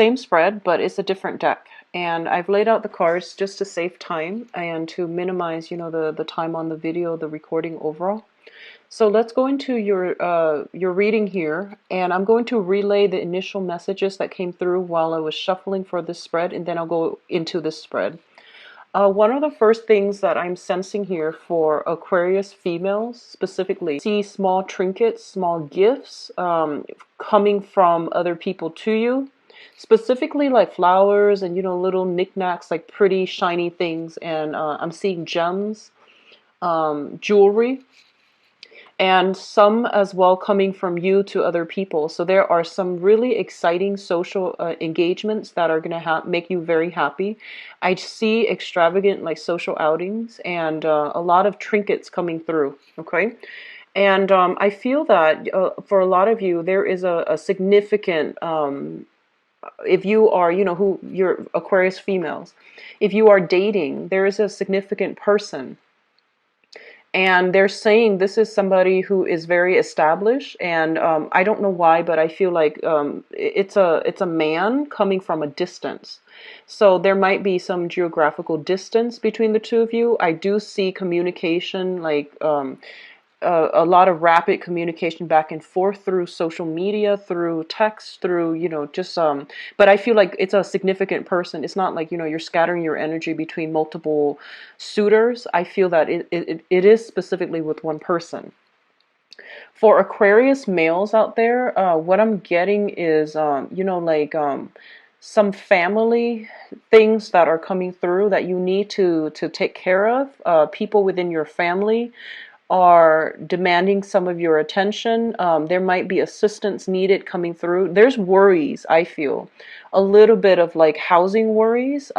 same spread, but it's a different deck. And I've laid out the cards just to save time and to minimize, the time on the video, the recording overall. So let's go into your reading here, and I'm going to relay the initial messages that came through while I was shuffling for this spread, and then I'll go into this spread. One of the first things that I'm sensing here for Aquarius females specifically, see small trinkets, small gifts coming from other people to you, specifically like flowers and little knickknacks, like pretty shiny things. And I'm seeing gems, jewelry, and some as well coming from you to other people. So there are some really exciting social engagements that are going to make you very happy. I see extravagant like social outings and a lot of trinkets coming through. Okay. And I feel that for a lot of you, there is a significant, if you are, who you're Aquarius females, if you are dating, there is a significant person, and they're saying this is somebody who is very established, and I don't know why, but I feel like it's a man coming from a distance. So there might be some geographical distance between the two of you. I do see communication, like a lot of rapid communication back and forth through social media, through text, through, just, but I feel like it's a significant person. It's not like, you're scattering your energy between multiple suitors. I feel that it is specifically with one person. For Aquarius males out there, what I'm getting is, some family things that are coming through that you need to take care of. People within your family are demanding some of your attention. There might be assistance needed coming through. There's worries, I feel. A little bit of like housing worries.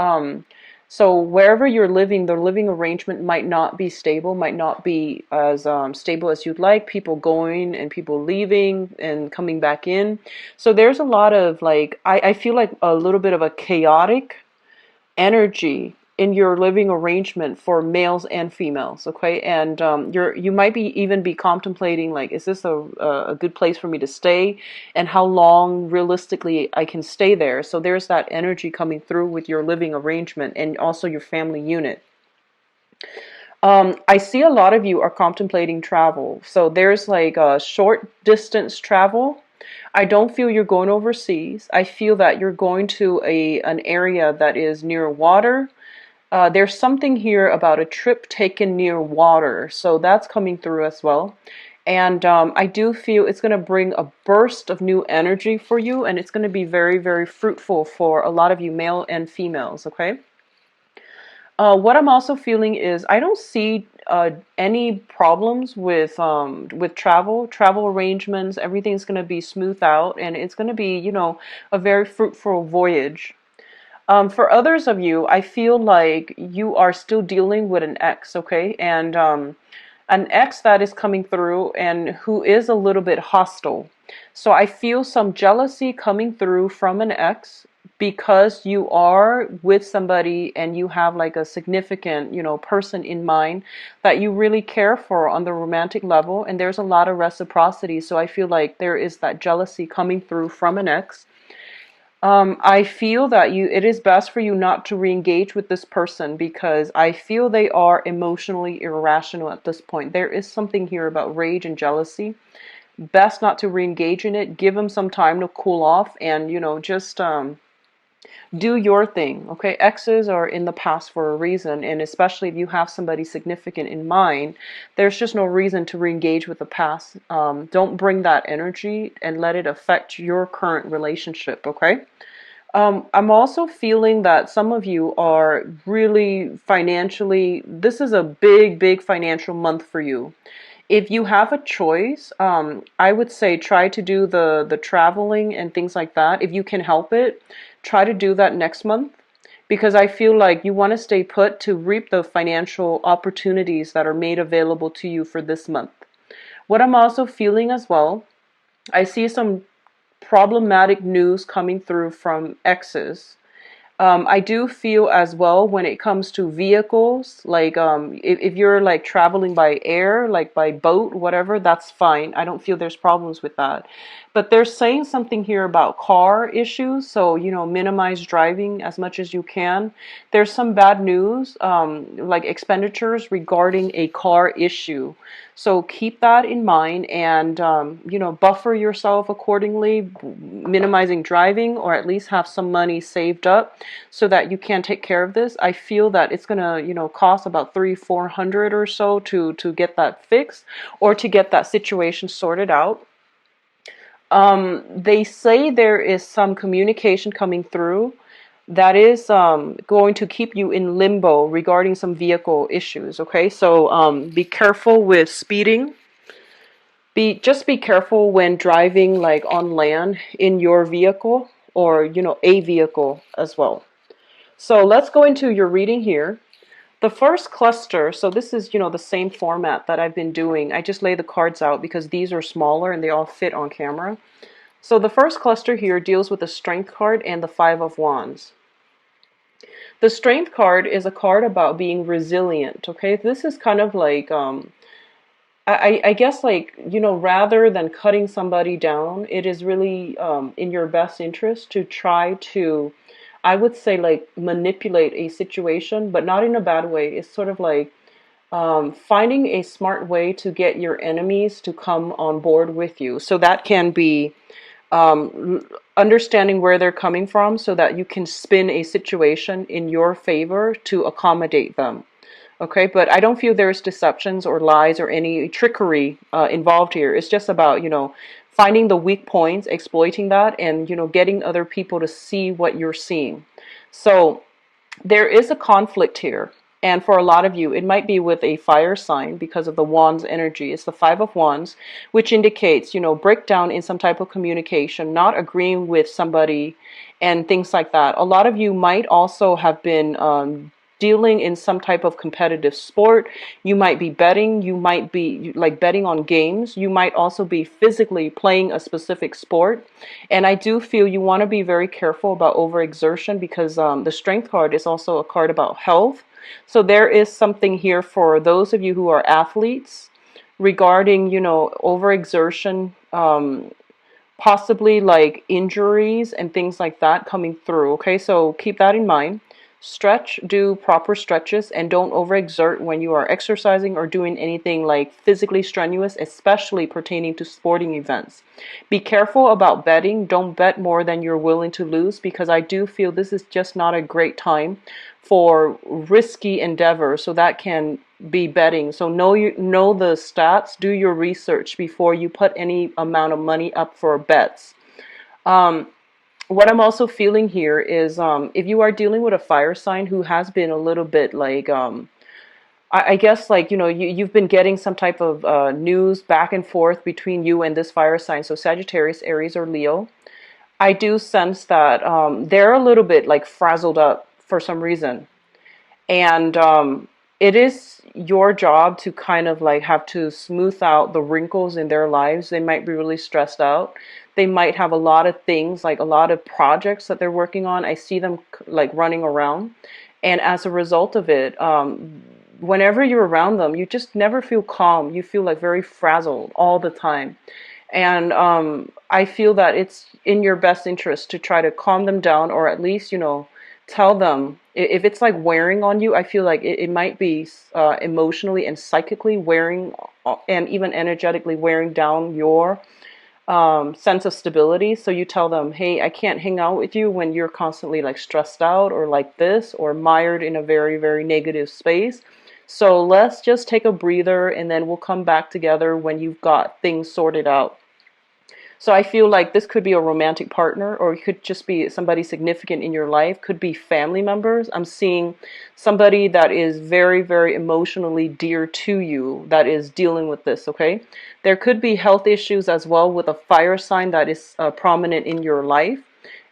So wherever you're living, the living arrangement might not be stable, might not be as stable as you'd like. People going and people leaving and coming back in. So there's a lot of like, I feel like a little bit of a chaotic energy in your living arrangement for males and females. Okay. And you might be even be contemplating like, is this a good place for me to stay, and how long realistically I can stay there. So there's that energy coming through with your living arrangement and also your family unit. I see a lot of you are contemplating travel. So there's like a short distance travel. I don't feel you're going overseas. I feel that you're going to an area that is near water. There's something here about a trip taken near water, so that's coming through as well. And I do feel it's going to bring a burst of new energy for you, and it's going to be very, very fruitful for a lot of you, male and females, okay? What I'm also feeling is I don't see any problems with travel arrangements. Everything's going to be smoothed out, and it's going to be, a very fruitful voyage. For others of you, I feel like you are still dealing with an ex, okay? And an ex that is coming through and who is a little bit hostile. So I feel some jealousy coming through from an ex because you are with somebody and you have like a significant, person in mind that you really care for on the romantic level. And there's a lot of reciprocity. So I feel like there is that jealousy coming through from an ex. I feel that it is best for you not to re-engage with this person because I feel they are emotionally irrational at this point. There is something here about rage and jealousy. Best not to re-engage in it. Give them some time to cool off and, just do your thing. Okay, exes are in the past for a reason, and especially if you have somebody significant in mind, there's just no reason to re-engage with the past. Don't bring that energy and let it affect your current relationship. Okay. I'm also feeling that some of you are really financially, this is a big, big financial month for you. If you have a choice, I would say try to do the traveling and things like that. If you can help it, try to do that next month, because I feel like you want to stay put to reap the financial opportunities that are made available to you for this month. What I'm also feeling as well, I see some problematic news coming through from exes. I do feel as well when it comes to vehicles, like if you're like traveling by air, like by boat, whatever, that's fine. I don't feel there's problems with that. But they're saying something here about car issues, so minimize driving as much as you can. There's some bad news, like expenditures regarding a car issue. So keep that in mind and buffer yourself accordingly, minimizing driving, or at least have some money saved up so that you can take care of this. I feel that it's gonna, cost about 300-400 or so to get that fixed or to get that situation sorted out. They say there is some communication coming through that is going to keep you in limbo regarding some vehicle issues. Okay, so be careful with speeding. Be careful when driving like on land in your vehicle or a vehicle as well. So let's go into your reading here. The first cluster, so this is, the same format that I've been doing. I just lay the cards out because these are smaller and they all fit on camera. So the first cluster here deals with the Strength card and the Five of Wands. The Strength card is a card about being resilient, okay? This is kind of like, I guess like, rather than cutting somebody down, it is really in your best interest to try to, I would say, like manipulate a situation, but not in a bad way. It's sort of like finding a smart way to get your enemies to come on board with you. So that can be understanding where they're coming from so that you can spin a situation in your favor to accommodate them. Okay, but I don't feel there's deceptions or lies or any trickery involved here. It's just about, finding the weak points, exploiting that, and, getting other people to see what you're seeing. So there is a conflict here. And for a lot of you, it might be with a fire sign because of the Wands energy. It's the Five of Wands, which indicates, breakdown in some type of communication, not agreeing with somebody and things like that. A lot of you might also have been dealing in some type of competitive sport. You might be betting. You might be like betting on games. You might also be physically playing a specific sport. And I do feel you want to be very careful about overexertion because the Strength card is also a card about health. So there is something here for those of you who are athletes regarding, overexertion, possibly like injuries and things like that coming through. Okay, so keep that in mind. Stretch, do proper stretches, and don't overexert when you are exercising or doing anything like physically strenuous, especially pertaining to sporting events. Be careful about betting. Don't bet more than you're willing to lose because I do feel this is just not a great time for risky endeavor. So that can be betting. So know the stats, do your research before you put any amount of money up for bets. What I'm also feeling here is if you are dealing with a fire sign who has been a little bit like, I guess like, you've been getting some type of news back and forth between you and this fire sign. So Sagittarius, Aries, or Leo. I do sense that they're a little bit like frazzled up for some reason. And it is your job to kind of like have to smooth out the wrinkles in their lives. They might be really stressed out. They might have a lot of things, like a lot of projects that they're working on. I see them like running around. And as a result of it, whenever you're around them, you just never feel calm. You feel like very frazzled all the time. And I feel that it's in your best interest to try to calm them down, or at least, tell them if it's like wearing on you. I feel like it might be emotionally and psychically wearing and even energetically wearing down your sense of stability. So you tell them, hey, I can't hang out with you when you're constantly like stressed out or like this or mired in a very, very negative space. So let's just take a breather and then we'll come back together when you've got things sorted out. So I feel like this could be a romantic partner, or it could just be somebody significant in your life, could be family members. I'm seeing somebody that is very, very emotionally dear to you that is dealing with this, okay? There could be health issues as well with a fire sign that is prominent in your life.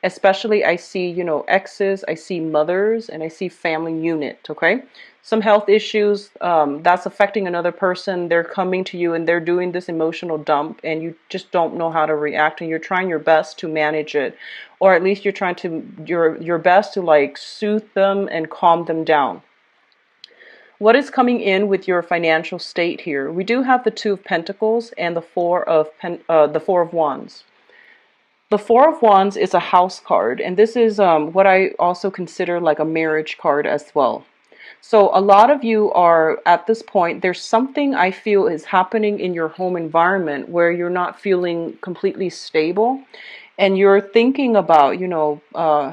Especially I see, exes, I see mothers, and I see family unit, okay? Some health issues that's affecting another person. They're coming to you and they're doing this emotional dump, and you just don't know how to react, and you're trying your best to manage it, or at least you're trying to your best to like soothe them and calm them down. What is coming in with your financial state here? We do have the Two of Pentacles and the Four of Wands. The Four of Wands is a house card, and this is what I also consider like a marriage card as well. So a lot of you are at this point, there's something I feel is happening in your home environment where you're not feeling completely stable, and you're thinking about,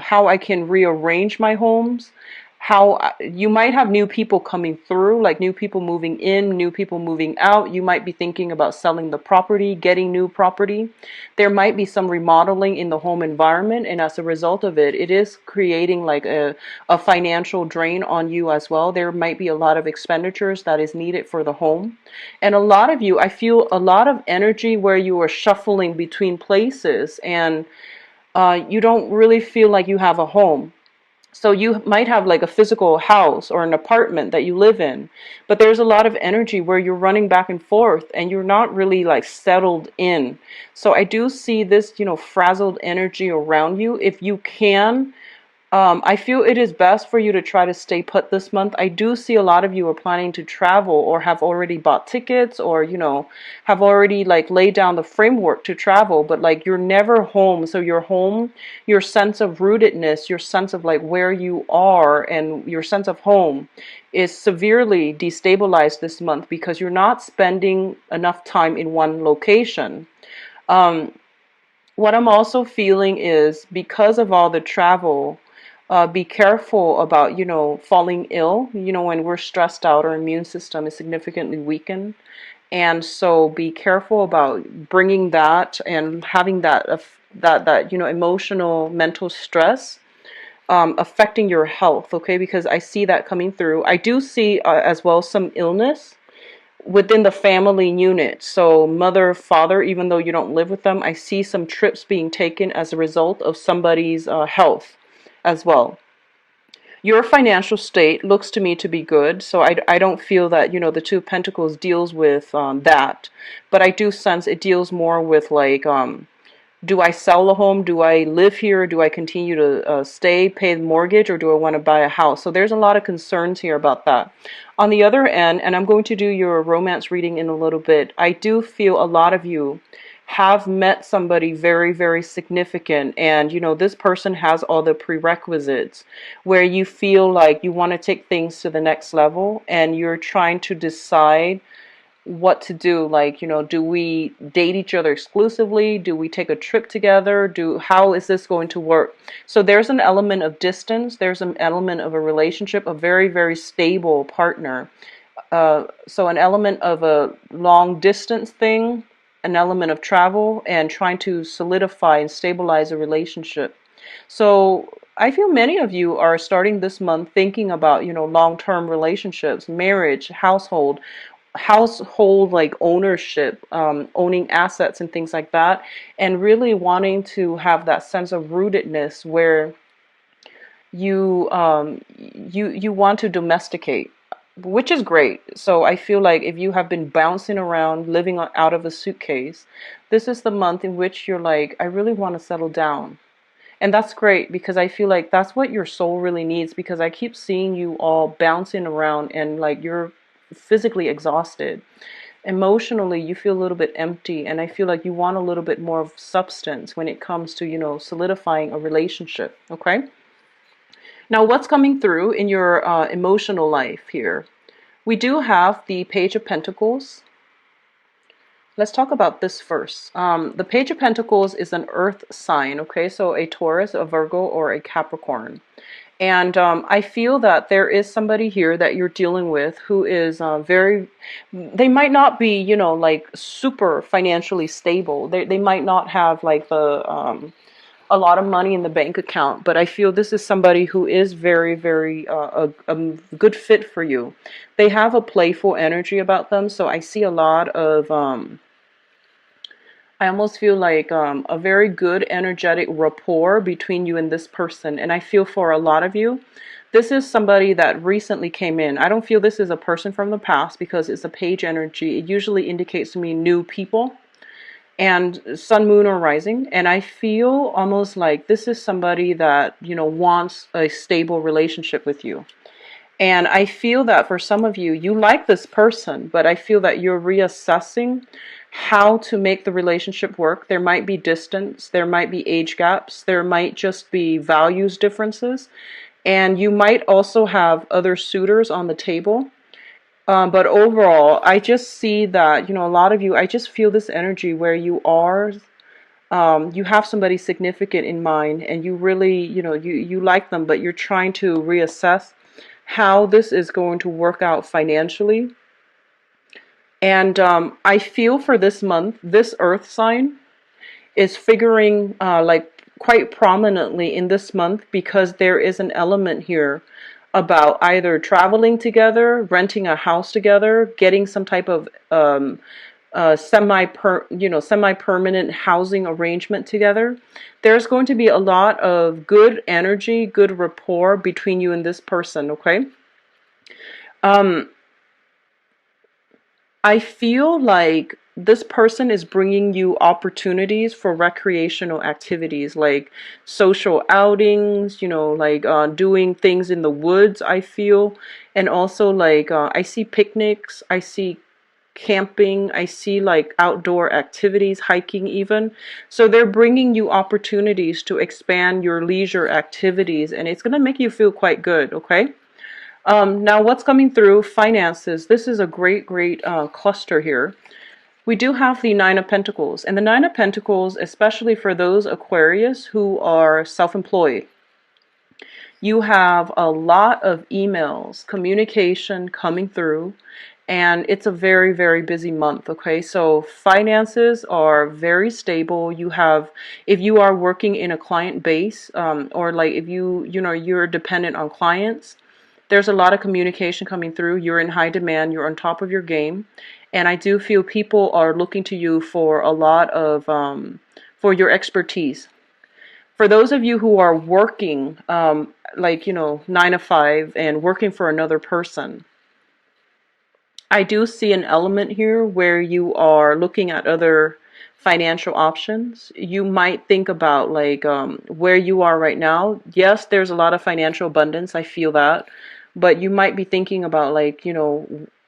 how I can rearrange my homes, how you might have new people coming through, like new people moving in, new people moving out. You might be thinking about selling the property, getting new property. There might be some remodeling in the home environment, and as a result of it, it is creating like a financial drain on you as well. There might be a lot of expenditures that is needed for the home. And a lot of you, I feel a lot of energy where you are shuffling between places, and you don't really feel like you have a home. So you might have like a physical house or an apartment that you live in, but there's a lot of energy where you're running back and forth and you're not really like settled in. So I do see this, frazzled energy around you. If you can, I feel it is best for you to try to stay put this month. I do see a lot of you are planning to travel or have already bought tickets, or, have already like laid down the framework to travel, but like you're never home. So your home, your sense of rootedness, your sense of like where you are and your sense of home is severely destabilized this month because you're not spending enough time in one location. Um, what I'm also feeling is because of all the travel, be careful about, falling ill. When we're stressed out, our immune system is significantly weakened. And so be careful about bringing that and having that emotional, mental stress affecting your health, okay? Because I see that coming through. I do see as well some illness within the family unit. So mother, father, even though you don't live with them, I see some trips being taken as a result of somebody's health as well. Your financial state looks to me to be good, so I don't feel that, the Two of Pentacles deals with that. But I do sense it deals more with like, do I sell the home? Do I live here? Do I continue to stay, pay the mortgage, or do I want to buy a house? So there's a lot of concerns here about that. On the other end, and I'm going to do your romance reading in a little bit, I do feel a lot of you have met somebody very, very significant, and this person has all the prerequisites where you feel like you want to take things to the next level, and you're trying to decide what to do. Like, do we date each other exclusively? Do we take a trip together? How is this going to work? So there's an element of distance. There's an element of a relationship, a very, very stable partner. So an element of a long distance thing, an element of travel, and trying to solidify and stabilize a relationship. So I feel many of you are starting this month thinking about, long-term relationships, marriage, household like ownership, owning assets and things like that, and really wanting to have that sense of rootedness where you want to domesticate, which is great. So I feel like if you have been bouncing around, living out of a suitcase, this is the month in which you're like, I really want to settle down. And that's great because I feel like that's what your soul really needs, because I keep seeing you all bouncing around and like you're physically exhausted. Emotionally, you feel a little bit empty, and I feel like you want a little bit more of substance when it comes to, solidifying a relationship, okay? Now, what's coming through in your emotional life here? We do have the Page of Pentacles. Let's talk about this first. The Page of Pentacles is an earth sign, okay? So a Taurus, a Virgo, or a Capricorn. And I feel that there is somebody here that you're dealing with who is they might not be, like super financially stable. They might not have like a lot of money in the bank account, but I feel this is somebody who is very, very a good fit for you. They have a playful energy about them, so I see a lot of I almost feel like a very good energetic rapport between you and this person. And I feel for a lot of you, this is somebody that recently came in. I don't feel this is a person from the past because it's a page energy. It usually indicates to me new people and sun, moon, or rising. And I feel almost like this is somebody that, wants a stable relationship with you. And I feel that for some of you, you like this person, but I feel that you're reassessing how to make the relationship work. There might be distance, there might be age gaps, there might just be values differences, and you might also have other suitors on the table. But overall, I just see that, a lot of you, I just feel this energy where you have somebody significant in mind and you really, you like them, but you're trying to reassess how this is going to work out financially. And I feel for this month, this earth sign is figuring like quite prominently in this month because there is an element here about either traveling together, renting a house together, getting some type of semi-permanent housing arrangement together. There's going to be a lot of good energy, good rapport between you and this person, okay? Um, I feel like this person is bringing you opportunities for recreational activities like social outings, like doing things in the woods, I feel. And also like I see picnics, I see camping, I see like outdoor activities, hiking even. So they're bringing you opportunities to expand your leisure activities and it's going to make you feel quite good, okay? Now, what's coming through? Finances. This is a great cluster here. We do have the Nine of Pentacles. And the Nine of Pentacles, especially for those Aquarius who are self-employed, you have a lot of emails, communication coming through, and it's a very busy month, okay? So finances are very stable. You have, if you are working in a client base, or like if you're dependent on clients, there's a lot of communication coming through. You're in high demand. You're on top of your game. And I do feel people are looking to you for a lot of, for your expertise. For those of you who are working, like, 9 to 5 and working for another person, I do see an element here where you are looking at other financial options. You might think about like where you are right now. Yes, there's a lot of financial abundance. I feel that. But you might be thinking about like,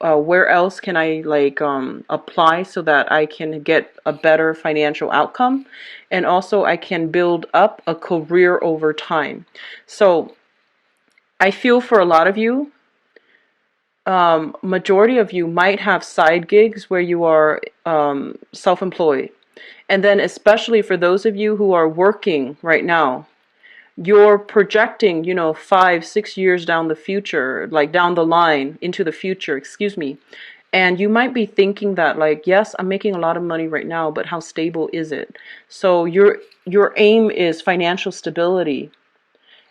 where else can I like apply so that I can get a better financial outcome. And also I can build up a career over time. So I feel for a lot of you, majority of you might have side gigs where you are self-employed. And then especially for those of you who are working right now, you're projecting, 5, 6 years down the future, like down the line into the future, excuse me. And you might be thinking that like, yes, I'm making a lot of money right now, but how stable is it? So your aim is financial stability.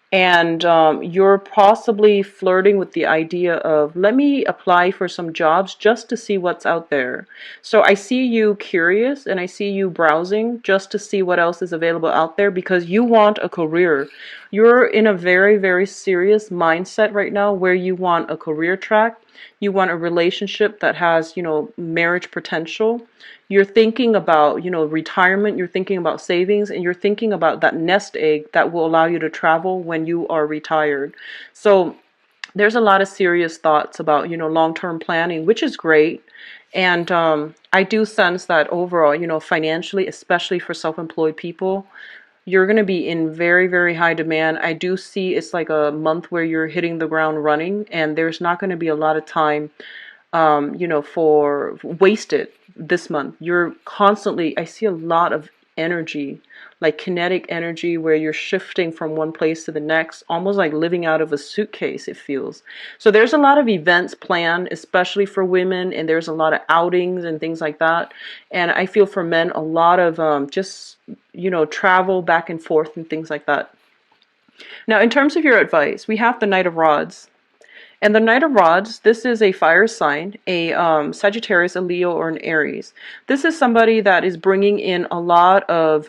And you're possibly flirting with the idea of, let me apply for some jobs just to see what's out there. So I see you curious and I see you browsing just to see what else is available out there because you want a career. You're in a very serious mindset right now where you want a career track. You want a relationship that has, marriage potential. You're thinking about, retirement, you're thinking about savings, and you're thinking about that nest egg that will allow you to travel when you are retired. So there's a lot of serious thoughts about, long-term planning, which is great. And I do sense that overall, financially, especially for self-employed people, you're going to be in very high demand. I do see it's like a month where you're hitting the ground running, and there's not going to be a lot of time for wasted this month. You're constantly, I see a lot of energy, like kinetic energy where you're shifting from one place to the next, almost like living out of a suitcase, it feels. So there's a lot of events planned, especially for women, and there's a lot of outings and things like that. And I feel for men, a lot of just, travel back and forth and things like that. Now, in terms of your advice, we have the Knight of Rods. And the Knight of Rods, this is a fire sign, a Sagittarius, a Leo, or an Aries. This is somebody that is bringing in a lot of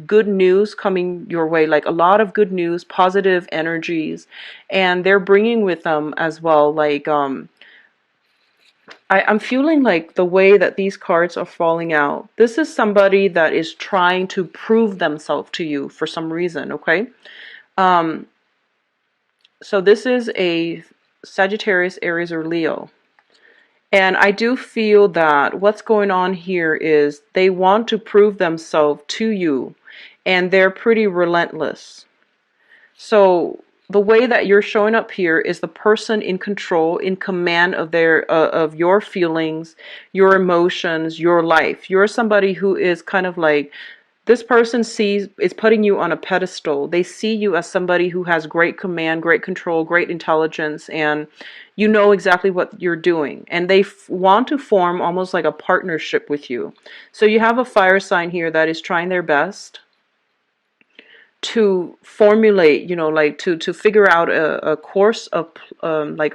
good news coming your way, like a lot of good news, positive energies. And they're bringing with them as well, like, I'm feeling like the way that these cards are falling out, this is somebody that is trying to prove themselves to you for some reason, okay? Um, so this is a Sagittarius, Aries, or Leo. And I do feel that what's going on here is they want to prove themselves to you, and they're pretty relentless. So the way that you're showing up here is the person in control, in command of their of your feelings, your emotions, your life. You're somebody who is kind of like, this person is putting you on a pedestal. They see you as somebody who has great command, great control, great intelligence, and you know exactly what you're doing. And they want to form almost like a partnership with you. So you have a fire sign here that is trying their best to formulate, like to figure out a course of like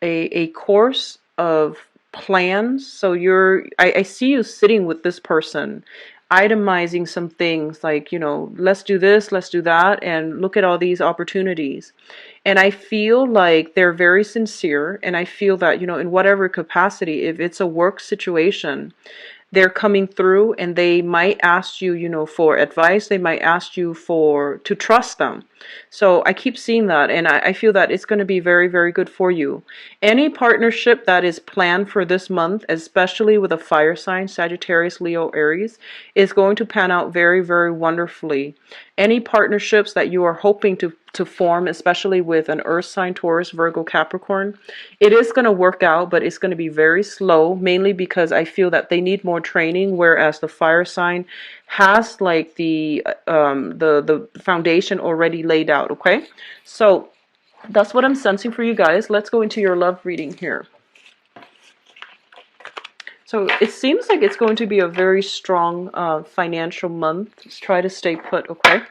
a course of plans. So I see you sitting with this person, itemizing some things like, let's do this, let's do that, and look at all these opportunities. And I feel like they're very sincere, and I feel that, in whatever capacity, if it's a work situation, they're coming through, and they might ask you, for advice. They might ask you to trust them. So I keep seeing that, and I feel that it's going to be very, very good for you. Any partnership that is planned for this month, especially with a fire sign, Sagittarius, Leo, Aries, is going to pan out very, very wonderfully. Any partnerships that you are hoping to form, especially with an earth sign, Taurus, Virgo, Capricorn, it is going to work out, but it's going to be very slow, mainly because I feel that they need more training, whereas the fire sign has like the foundation already laid out. Okay, so that's what I'm sensing for you guys. Let's go into your love reading here. So it seems like it's going to be a very strong financial month. Let's try to stay put. Okay.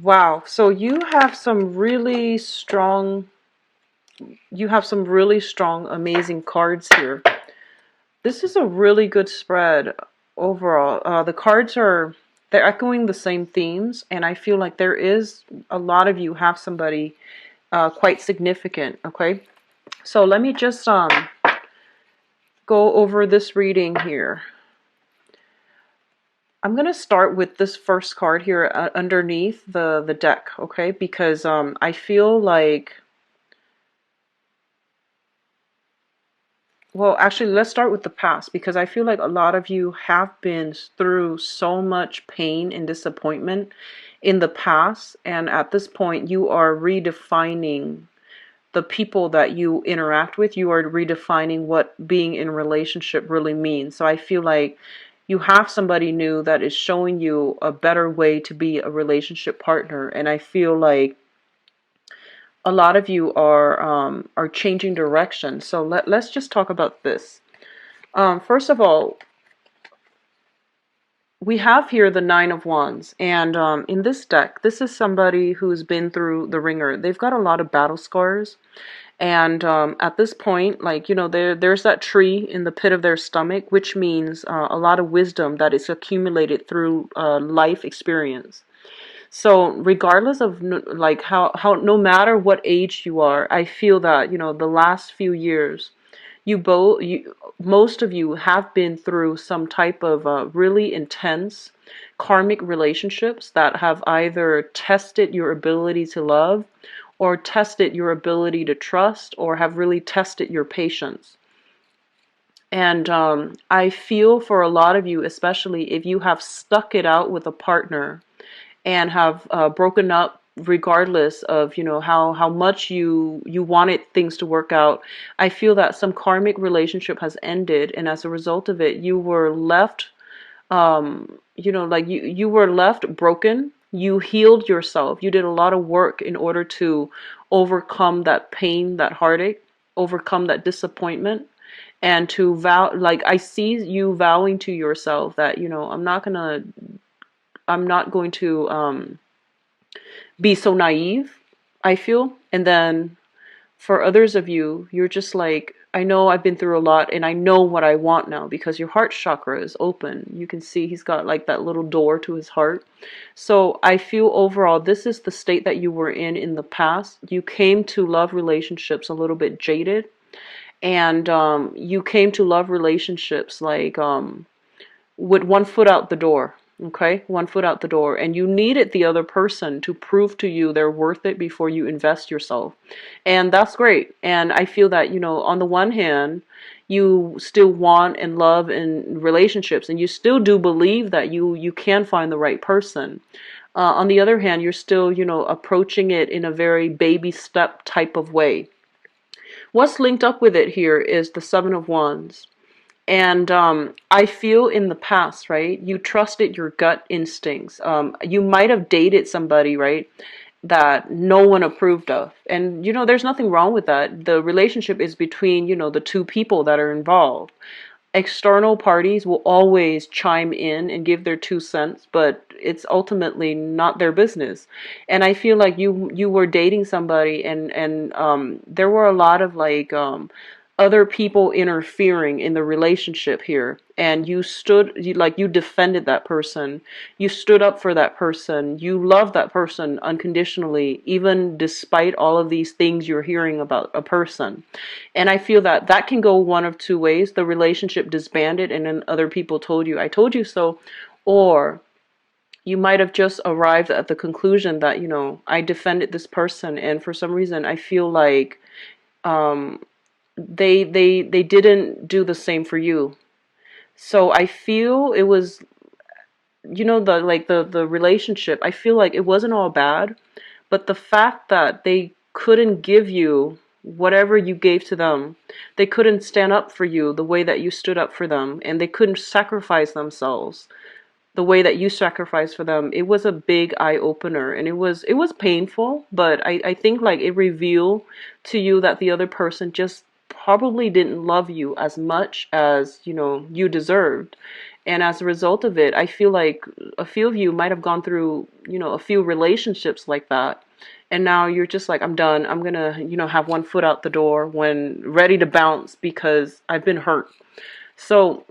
Wow. So you have some really strong, amazing cards here. This is a really good spread overall. The cards they're echoing the same themes, and I feel like there is a lot of you have somebody quite significant. Okay, so let me just go over this reading here. I'm gonna start with this first card here underneath the deck, okay? Because I feel like, well, actually, let's start with the past, because I feel like a lot of you have been through so much pain and disappointment in the past, and at this point, you are redefining the people that you interact with. You are redefining what being in a relationship really means. So I feel like you have somebody new that is showing you a better way to be a relationship partner, and I feel like a lot of you are changing direction. So let's just talk about this. First of all, we have here the Nine of Wands, and in this deck, this is somebody who's been through the ringer. They've got a lot of battle scars, and at this point, like, you know, there's that tree in the pit of their stomach, which means a lot of wisdom that is accumulated through life experience. So regardless of like how no matter what age you are, I feel that, you know, the last few years, most of you have been through some type of really intense karmic relationships that have either tested your ability to love, or tested your ability to trust, or have really tested your patience. And I feel for a lot of you, especially if you have stuck it out with a partner and have broken up regardless of, you know, how much you wanted things to work out. I feel that some karmic relationship has ended, and as a result of it, you were left, you know, like you were left broken. You healed yourself. You did a lot of work in order to overcome that pain, that heartache, overcome that disappointment, and to vow, like, I see you vowing to yourself that, you know, I'm not going to be so naive, I feel. And then for others of you, you're just like, I know I've been through a lot and I know what I want now, because your heart chakra is open. You can see he's got like that little door to his heart. So I feel overall, this is the state that you were in the past. You came to love relationships a little bit jaded. And you came to love relationships like with one foot out the door. Okay, one foot out the door, and you needed the other person to prove to you they're worth it before you invest yourself. And that's great. And I feel that, you know, on the one hand, you still want and love in relationships, and you still do believe that you can find the right person. On the other hand, you're still, you know, approaching it in a very baby step type of way. What's linked up with it here is the Seven of Wands. And I feel in the past, right, you trusted your gut instincts. You might have dated somebody, right, that no one approved of. And, you know, there's nothing wrong with that. The relationship is between, you know, the two people that are involved. External parties will always chime in and give their 2 cents, but it's ultimately not their business. And I feel like you were dating somebody, and there were a lot of like other people interfering in the relationship here, and you defended that person, you stood up for that person, you loved that person unconditionally, even despite all of these things you're hearing about a person. And I feel that that can go one of two ways: the relationship disbanded and then other people told you, I told you so. Or you might have just arrived at the conclusion that, you know, I defended this person, and for some reason I feel like um they didn't do the same for you. So I feel it was, you know, the relationship, I feel like it wasn't all bad, but the fact that they couldn't give you whatever you gave to them, they couldn't stand up for you the way that you stood up for them, and they couldn't sacrifice themselves the way that you sacrificed for them. It was a big eye opener, and it was painful, but I think like it revealed to you that the other person just probably didn't love you as much as, you know, you deserved. And as a result of it, I feel like a few of you might have gone through, you know, a few relationships like that. And now you're just like, I'm done. I'm gonna, you know, have one foot out the door when ready to bounce because I've been hurt. So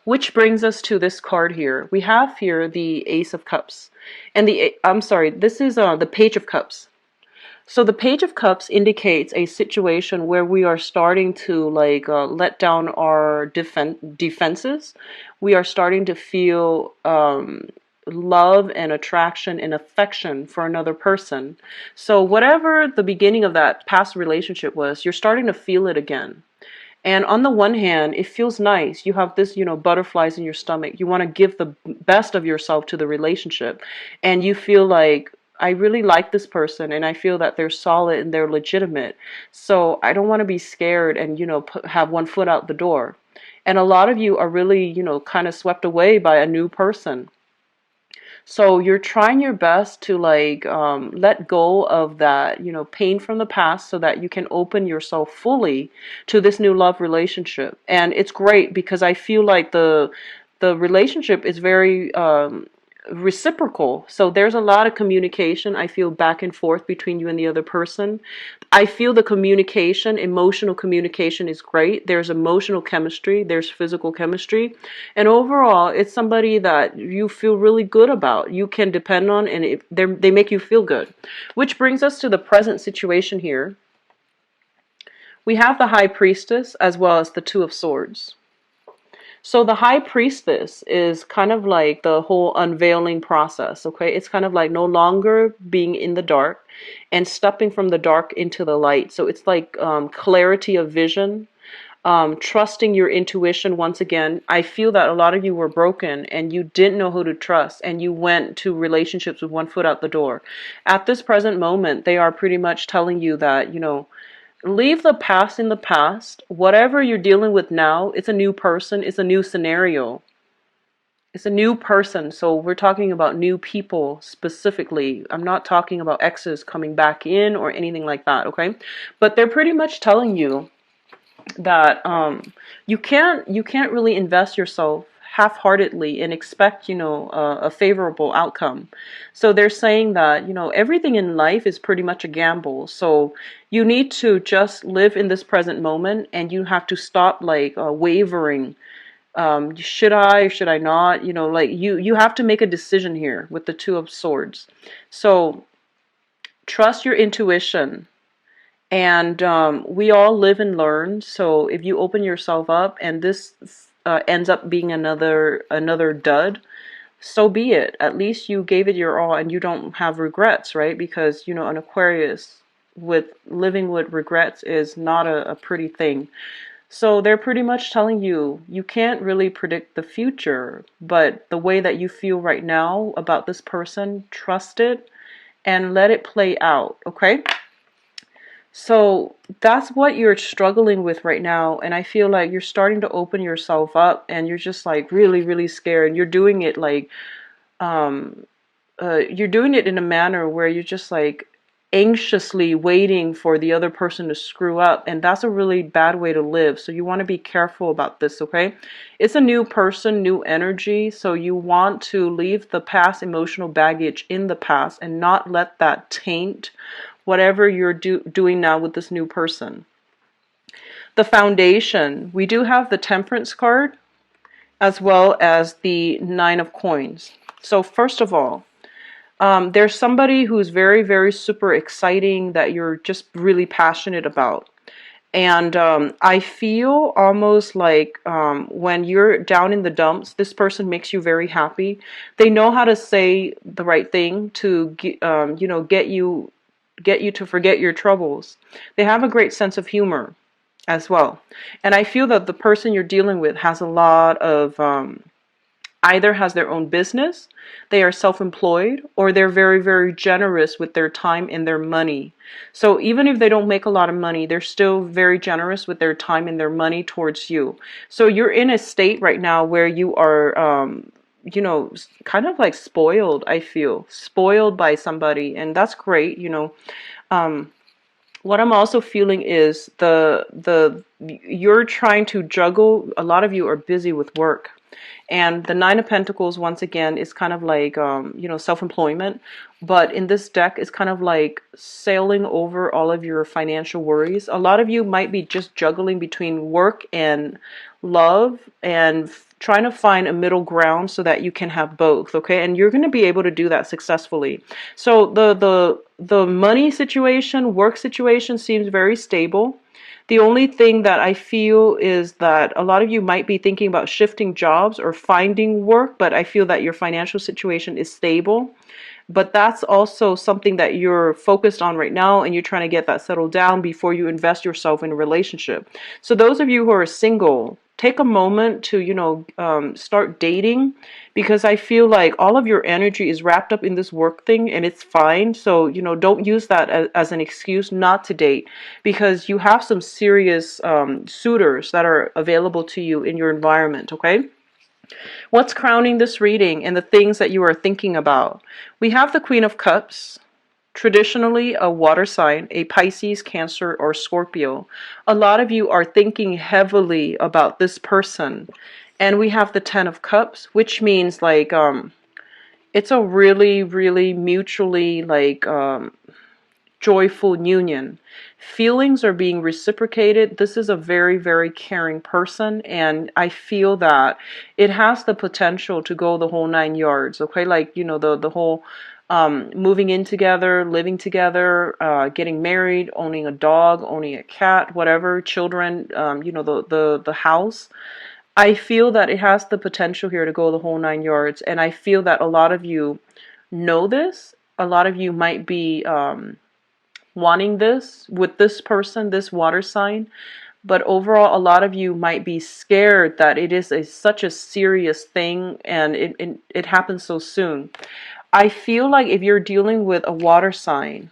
which brings us to this card here. We have here the Ace of Cups. And I'm sorry, this is the Page of Cups. So the Page of Cups indicates a situation where we are starting to like let down our defenses. We are starting to feel love and attraction and affection for another person. So whatever the beginning of that past relationship was, you're starting to feel it again. And on the one hand, it feels nice. You have this, you know, butterflies in your stomach. You want to give the best of yourself to the relationship. And you feel like, I really like this person, and I feel that they're solid and they're legitimate. So I don't want to be scared and, you know, have one foot out the door. And a lot of you are really, you know, kind of swept away by a new person. So you're trying your best to like let go of that, you know, pain from the past so that you can open yourself fully to this new love relationship. And it's great because I feel like the relationship is very reciprocal. So there's a lot of communication, I feel, back and forth between you and the other person. I feel the communication, emotional communication is great. There's emotional chemistry, there's physical chemistry. And overall, it's somebody that you feel really good about. You can depend on, and they make you feel good. Which brings us to the present situation here. We have the High Priestess as well as the Two of Swords. So the High Priestess is kind of like the whole unveiling process, okay? It's kind of like no longer being in the dark and stepping from the dark into the light. So it's like clarity of vision, trusting your intuition once again. I feel that a lot of you were broken and you didn't know who to trust, and you went to relationships with one foot out the door. At this present moment, they are pretty much telling you that, leave the past in the past. Whatever you're dealing with now, it's a new person, it's a new scenario. It's a new person. So we're talking about new people specifically. I'm not talking about exes coming back in or anything like that, okay? But they're pretty much telling you that you can't really invest yourself half-heartedly and expect a favorable outcome. So they're saying that everything in life is pretty much a gamble. So you need to just live in this present moment, and you have to stop like wavering. Should I not? Like you have to make a decision here with the Two of Swords. So trust your intuition. And we all live and learn. So if you open yourself up and this ends up being another dud, so be it. At least you gave it your all and you don't have regrets, right? Because an Aquarius with living with regrets is not a pretty thing. So they're pretty much telling you you can't really predict the future, but the way that you feel right now about this person, trust it and let it play out, okay? So that's what you're struggling with right now. And I feel like you're starting to open yourself up and you're just like really, really scared. You're doing it like, you're doing it in a manner where you're just like anxiously waiting for the other person to screw up. And that's a really bad way to live. So you want to be careful about this, okay? It's a new person, new energy. So you want to leave the past emotional baggage in the past and not let that taint whatever you're doing now with this new person. The foundation, we do have the Temperance card as well as the Nine of Coins. So first of all, there's somebody who's very, very super exciting that you're just really passionate about. And I feel almost like when you're down in the dumps, this person makes you very happy. They know how to say the right thing to get you to forget your troubles. They have a great sense of humor as well. And I feel that the person you're dealing with has a lot of either has their own business, they are self-employed, or they're very, very generous with their time and their money. So even if they don't make a lot of money, they're still very generous with their time and their money towards you. So you're in a state right now where you are kind of like spoiled. I feel spoiled by somebody, and that's great. What I'm also feeling is you're trying to juggle. A lot of you are busy with work. And the Nine of Pentacles, once again, is kind of like, self-employment. But in this deck, it's kind of like sailing over all of your financial worries. A lot of you might be just juggling between work and love and trying to find a middle ground so that you can have both, okay? And you're going to be able to do that successfully. So the money situation, work situation seems very stable. The only thing that I feel is that a lot of you might be thinking about shifting jobs or finding work, but I feel that your financial situation is stable. But that's also something that you're focused on right now, and you're trying to get that settled down before you invest yourself in a relationship. So those of you who are single, take a moment to, start dating, because I feel like all of your energy is wrapped up in this work thing, and it's fine. So, don't use that as an excuse not to date, because you have some serious suitors that are available to you in your environment, okay? What's crowning this reading and the things that you are thinking about? We have the Queen of Cups, traditionally a water sign, a Pisces, Cancer, or Scorpio. A lot of you are thinking heavily about this person. And we have the Ten of Cups, which means like it's a really, really mutually like joyful union. Feelings are being reciprocated. This is a very, very caring person, and I feel that it has the potential to go the whole 9 yards. Okay, like you know the whole moving in together, living together, getting married, owning a dog, owning a cat, whatever, children, you know the house. I feel that it has the potential here to go the whole 9 yards, and I feel that a lot of you know this. A lot of you might be wanting this with this person, this water sign, but overall, a lot of you might be scared that it is such a serious thing and it happens so soon. I feel like if you're dealing with a water sign,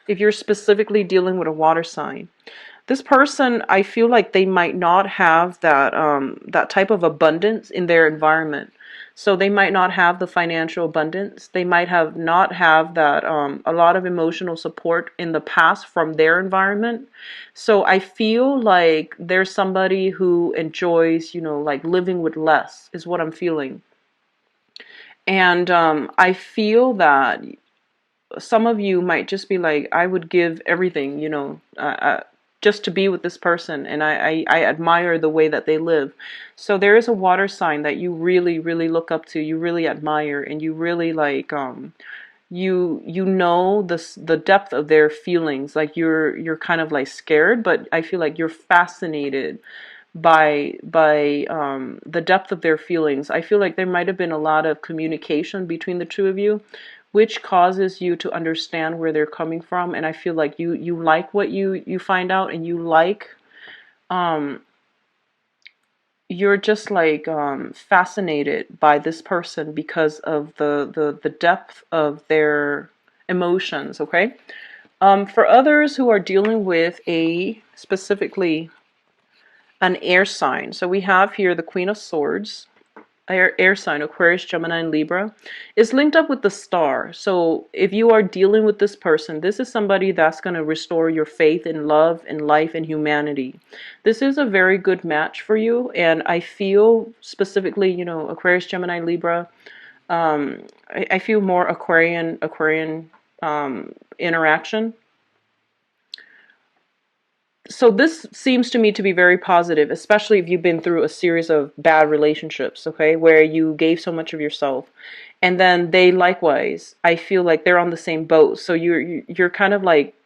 if you're specifically dealing with a water sign, this person, I feel like they might not have that type of abundance in their environment. So they might not have the financial abundance. They might have not have that a lot of emotional support in the past from their environment. So I feel like there's somebody who enjoys, you know, like living with less is what I'm feeling. And I feel that some of you might just be like, I would give everything, you know, just to be with this person, and I admire the way that they live. So there is a water sign that you really, really look up to, you really admire, and you really like, you know the depth of their feelings. Like you're kind of like scared, but I feel like you're fascinated by the depth of their feelings. I feel like there might have been a lot of communication between the two of you, which causes you to understand where they're coming from. And I feel like you like what you find out, and you like um you're just like fascinated by this person because of the depth of their emotions. Okay. For others who are dealing with a specifically an air sign. So we have here the Queen of Swords, air sign, Aquarius, Gemini, and Libra, is linked up with the star. So if you are dealing with this person, this is somebody that's going to restore your faith in love and life and humanity. This is a very good match for you. And I feel specifically, you know, Aquarius, Gemini, Libra, I feel more Aquarian interaction. So this seems to me to be very positive, especially if you've been through a series of bad relationships, okay, where you gave so much of yourself, and then they likewise, I feel like they're on the same boat. So you're kind of like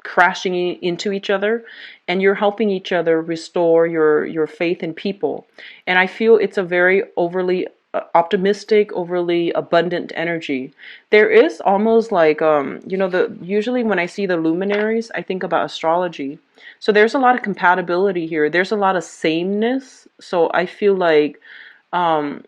crashing into each other, and you're helping each other restore your faith in people. And I feel it's a very overly optimistic, overly abundant energy. There is almost like you know, the usually when I see the luminaries, I think about astrology. So there's a lot of compatibility here. There's a lot of sameness. So I feel like um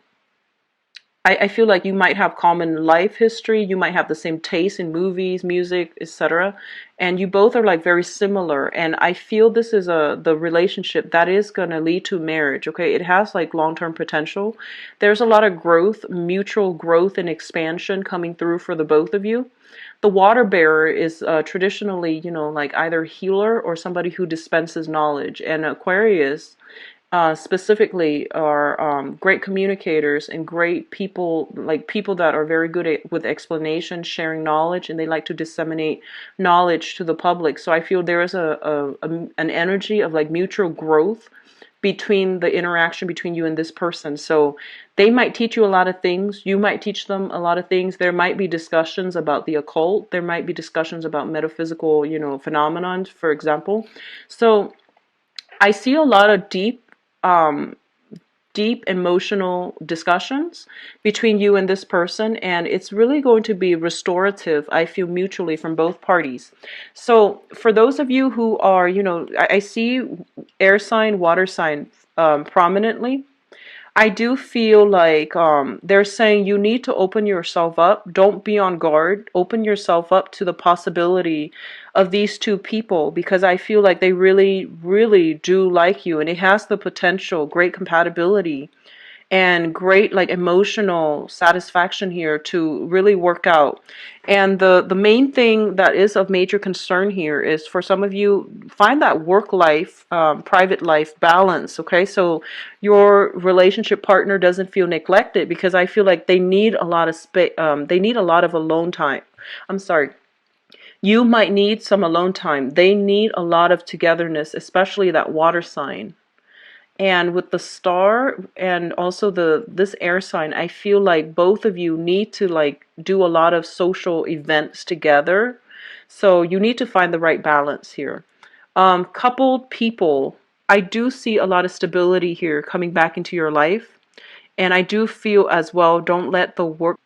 I feel like you might have common life history, you might have the same taste in movies, music, etc. And you both are like very similar. And I feel this is the relationship that is gonna lead to marriage. Okay, it has like long-term potential. There's a lot of growth, mutual growth and expansion coming through for the both of you. The water bearer is traditionally, you know, like either healer or somebody who dispenses knowledge. And Aquarius specifically are great communicators and great people, like people that are very good with explanation, sharing knowledge, and they like to disseminate knowledge to the public. So I feel there is an energy of like mutual growth between the interaction between you and this person. So they might teach you a lot of things. You might teach them a lot of things. There might be discussions about the occult. There might be discussions about metaphysical, you know, phenomenons, for example. So I see a lot of um, deep emotional discussions between you and this person, and it's really going to be restorative, I feel, mutually from both parties. So for those of you who are, you know, I see air sign, water sign prominently. I do feel like they're saying you need to open yourself up. Don't be on guard. Open yourself up to the possibility of these two people, because I feel like they really, really do like you, and it has the potential, great compatibility. and great like emotional satisfaction here to really work out. And the main thing that is of major concern here is for some of you, find that work life, private life balance. Okay, so your relationship partner doesn't feel neglected, because I feel like they need a lot of space. They need a lot of alone time. I'm sorry. You might need some alone time. They need a lot of togetherness, especially that water sign. And with the star and also the this air sign, I feel like both of you need to like do a lot of social events together. So you need to find the right balance here. Coupled people, I do see a lot of stability here coming back into your life. And I do feel as well, don't let the work